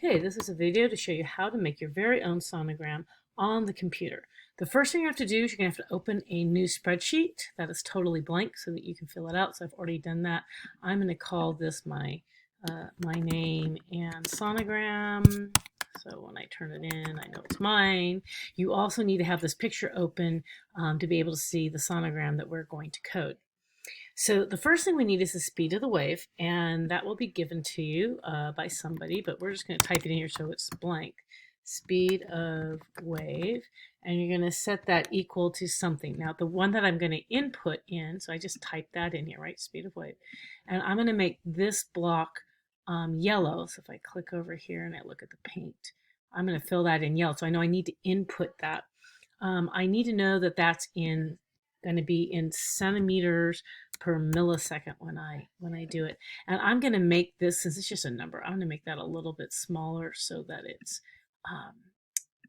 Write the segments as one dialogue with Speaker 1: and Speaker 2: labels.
Speaker 1: Okay, this is a video to show you how to make your very own sonogram on the computer. The first thing you have to do is you're going to have to open a new spreadsheet that is totally blank so that you can fill it out. So I've already done that. I'm going to call this my name and sonogram. So when I turn it in, I know it's mine. You also need to have this picture open to be able to see the sonogram that we're going to code. So the first thing we need is the speed of the wave, and that will be given to you by somebody, but we're just going to type it in here so it's blank. Speed of wave, and you're going to set that equal to something. Now the one that I'm going to input in, so I just type that in here, right? Speed of wave. And I'm going to make this block yellow. So if I click over here and I look at the paint, I'm going to fill that in yellow. So I know I need to input that. I need to know that that's going to be in centimeters per millisecond when I do it. And I'm going to make this, since it's just a number, I'm going to make that a little bit smaller so that it's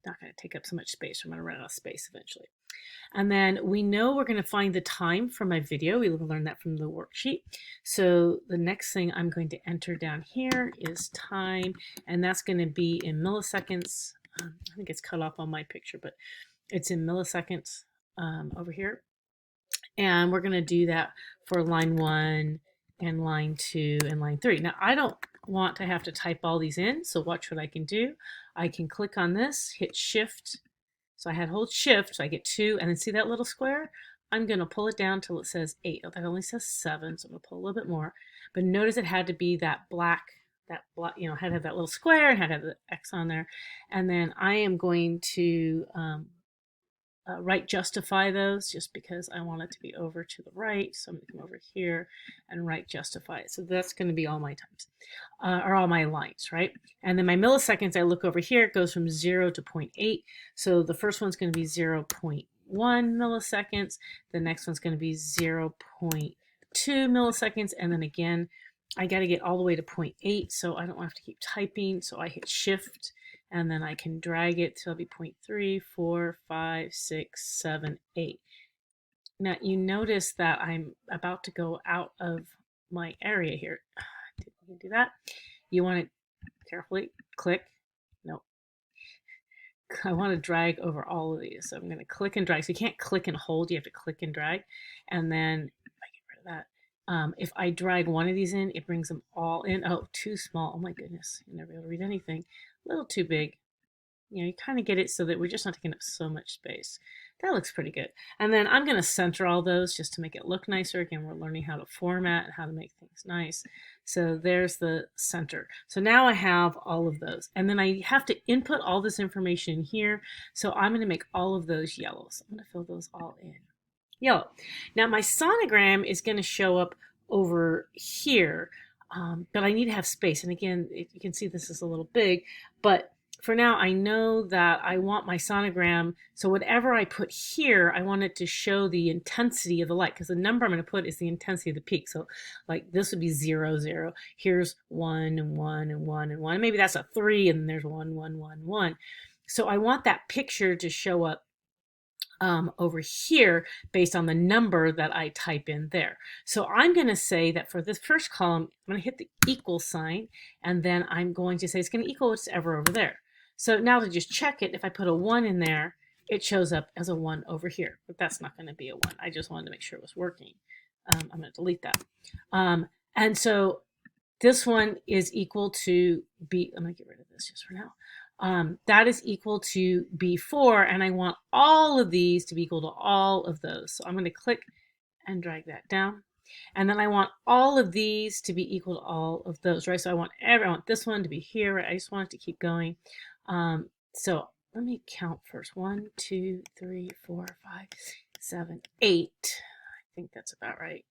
Speaker 1: not going to take up so much space. I'm going to run out of space eventually. And then we know we're going to find the time from my video. We learned that from the worksheet. So the next thing I'm going to enter down here is time, and that's going to be in milliseconds. I think it's cut off on my picture, but it's in milliseconds over here. And we're going to do that for line 1 and line 2 and line 3. Now I don't want to have to type all these in, so watch what I can do. I can click on this, hit shift. So I had hold shift, so I get 2, and then see that little square? I'm going to pull it down till it says 8. Oh, that only says 7, so I'm going to pull a little bit more. But notice it had to be that black, you know, had to have that little square, and had to have the X on there. And then I am going to right justify those just because I want it to be over to the right. So I'm going to come over here and right justify it. So that's going to be all my times, or all my lines, right? And then my milliseconds, I look over here, it goes from 0 to 0.8. So the first one's going to be 0.1 milliseconds. The next one's going to be 0.2 milliseconds. And then again, I got to get all the way to 0.8, so I don't have to keep typing. So I hit shift, and then I can drag it to it'll be 0.3, 4, 5, 6, 7, 8. Now you notice that I'm about to go out of my area here. Didn't do that. You want to carefully click. Nope. I want to drag over all of these. So I'm going to click and drag. So you can't click and hold. You have to click and drag. And then if I get rid of that, if I drag one of these in, it brings them all in. Oh, too small. Oh my goodness. You'll never be able to read anything. A little too big. You know, you kind of get it so that we're just not taking up so much space. That looks pretty good. And then I'm going to center all those just to make it look nicer. Again, we're learning how to format and how to make things nice. So there's the center. So now I have all of those. And then I have to input all this information here. So I'm going to make all of those yellow. So I'm going to fill those all in yellow. Now my sonogram is going to show up over here, but I need to have space. And again, you can see this is a little big, but for now, I know that I want my sonogram, so whatever I put here, I want it to show the intensity of the light, because the number I'm going to put is the intensity of the peak. So like this would be 0, 0. Here's 1 and 1 and 1 and 1. And maybe that's a 3, and there's 1, 1, 1, 1. So I want that picture to show up over here based on the number that I type in there. So I'm going to say that for this first column, I'm going to hit the equal sign, and then I'm going to say it's going to equal whatever over there. So now to just check it, if I put a 1 in there, it shows up as a 1 over here. But that's not going to be a 1. I just wanted to make sure it was working. I'm going to delete that. And so this one is equal to B. I'm going to get rid of this just for now. That is equal to B4, and I want all of these to be equal to all of those. So I'm going to click and drag that down. And then I want all of these to be equal to all of those, right? So I want this one to be here, right? I just want it to keep going. So let me count first. 1, 2, 3, 4, 5, 7, 8. I think that's about right.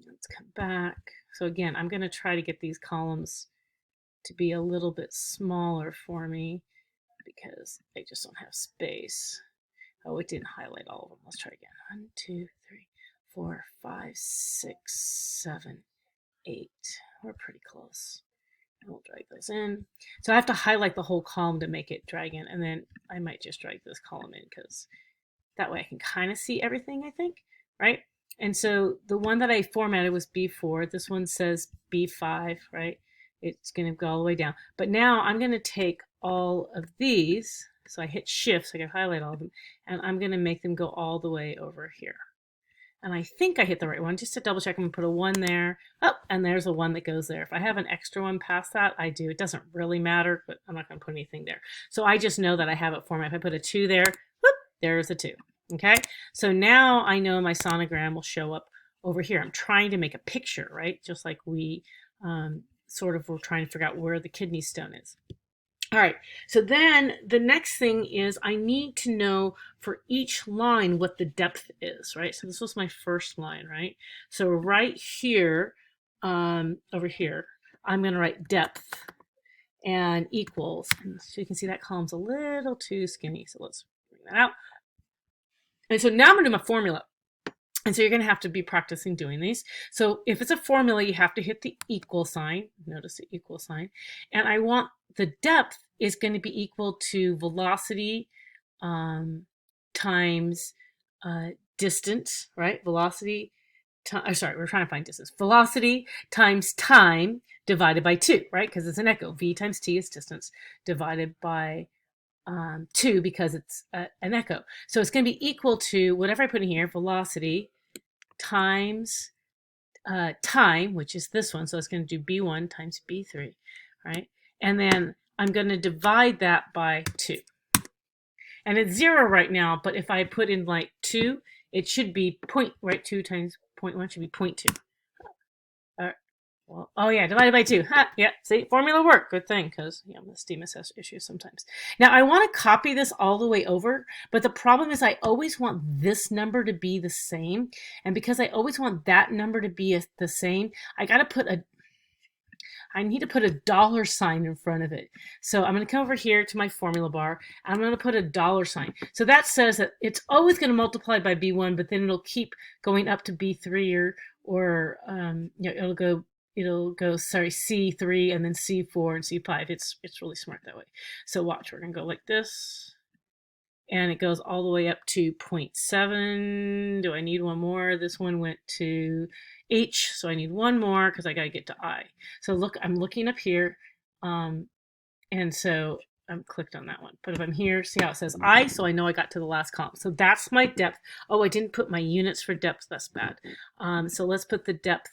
Speaker 1: Let's come back. So again, I'm going to try to get these columns to be a little bit smaller for me because I just don't have space. Oh, it didn't highlight all of them. Let's try again. 1, 2, 3, 4, 5, 6, 7, 8. We're pretty close. And we'll drag those in. So I have to highlight the whole column to make it drag in, and then I might just drag this column in because that way I can kind of see everything, I think, right? And so the one that I formatted was B4. This one says B5, right? it's going to go all the way down. But now I'm going to take all of these, so I hit shift so I can highlight all of them, and I'm going to make them go all the way over here. And I think I hit the right one. Just to double check, I'm going to put a 1 there. Oh, and there's a 1 that goes there. If I have an extra one past that, I do. It doesn't really matter, but I'm not going to put anything there. So I just know that I have it formatted. If I put a 2 there, whoop, there's a 2. Okay, so now I know my sonogram will show up over here. I'm trying to make a picture, right? Just like we sort of were trying to figure out where the kidney stone is. All right, so then the next thing is I need to know for each line what the depth is, right? So this was my first line, right? So right here, over here, I'm going to write depth and equals. And so you can see that column's a little too skinny, so let's bring that out. And so now I'm going to do my formula. And so you're going to have to be practicing doing these. So if it's a formula, you have to hit the equal sign. Notice the equal sign. And I want the depth is going to be equal to velocity times distance, right? Velocity, sorry, we're trying to find distance. Velocity times time divided by 2, right? Because it's an echo. V times t is distance divided by 2 because it's an echo. So it's going to be equal to whatever I put in here, velocity times time, which is this one. So it's going to do B1 times B3, right? And then I'm going to divide that by 2. And it's 0 right now, but if I put in like 2, it should be 2 times 0.1 should be 0.2. Well, oh yeah, divided by 2. Ha, yeah, see, formula work. Good thing, because the Stemus has issues sometimes. Now, I want to copy this all the way over, but the problem is I always want this number to be the same. And because I always want that number to be the same, I need to put a dollar sign in front of it. So I'm going to come over here to my formula bar. And I'm going to put a dollar sign. So that says that it's always going to multiply by B1, but then it'll keep going up to B3 or it'll go C3 and then C4 and C5. It's really smart that way. So watch, we're going to go like this. And it goes all the way up to 0.7. Do I need one more? This one went to H, so I need one more because I got to get to I. So look, I'm looking up here, and so I'm clicked on that one. But if I'm here, see how it says I, so I know I got to the last column. So that's my depth. Oh, I didn't put my units for depth. That's bad. So let's put the depth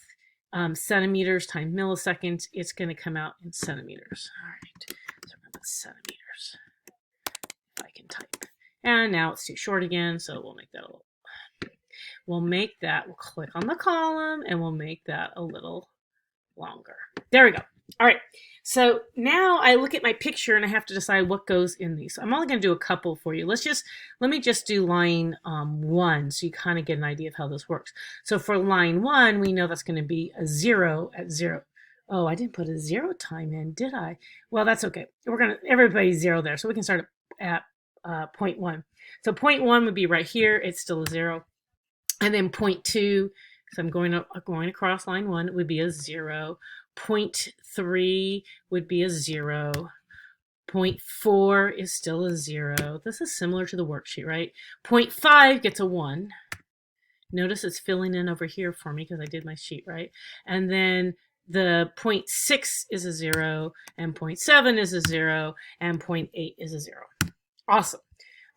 Speaker 1: centimeters times milliseconds. It's going to come out in centimeters. All right, so we're going to put centimeters if I can type. And now it's too short again, so we'll make that we'll click on the column and we'll make that a little longer. There we go. All right, so now I look at my picture and I have to decide what goes in these. So I'm only going to do a couple for you. Let me just do line 1 so you kind of get an idea of how this works. So for line 1, we know that's going to be a 0 at 0. Oh, I didn't put a 0 time in, did I? Well, that's okay. Everybody's 0 there, so we can start at 0.1. So 0.1 would be right here. It's still a 0. And then 0.2, so I'm going across line 1, would be a 0. 0.3 would be a 0. 0.4 is still a 0. This is similar to the worksheet, right? 0.5 gets a 1. Notice it's filling in over here for me because I did my sheet, right? And then the 0.6 is a 0, and 0.7 is a 0, and 0.8 is a 0. Awesome.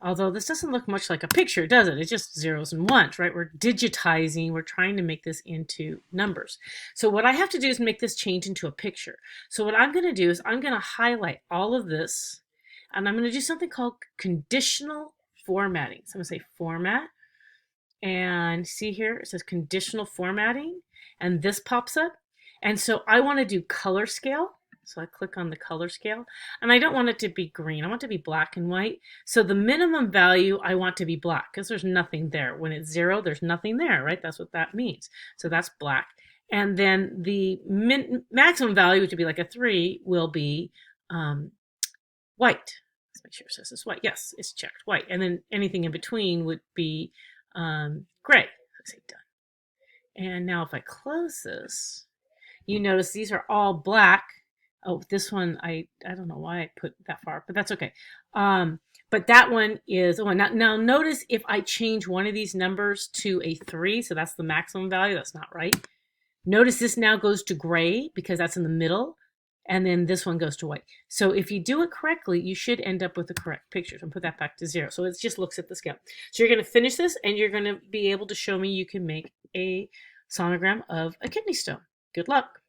Speaker 1: Although this doesn't look much like a picture, does it? It's just zeros and ones, right? We're digitizing. We're trying to make this into numbers. So what I have to do is make this change into a picture. So what I'm going to do is I'm going to highlight all of this, and I'm going to do something called conditional formatting. So I'm going to say format, and see here, it says conditional formatting, and this pops up. And so I want to do color scale. So I click on the color scale, and I don't want it to be green. I want it to be black and white. So the minimum value I want to be black because there's nothing there. When it's 0, there's nothing there, right? That's what that means. So that's black. And then the maximum value, which would be like a 3, will be white. Let's make sure it says it's white. Yes, it's checked white. And then anything in between would be gray. Let's say done. And now if I close this, you notice these are all black. Oh, this one, I don't know why I put that far, but that's okay. But that one is, now notice if I change one of these numbers to a 3, so that's the maximum value, that's not right. Notice this now goes to gray because that's in the middle. and then this one goes to white. So if you do it correctly, you should end up with the correct pictures, and put that back to 0. So it just looks at the scale. So you're going to finish this, and you're going to be able to show me you can make a sonogram of a kidney stone. Good luck.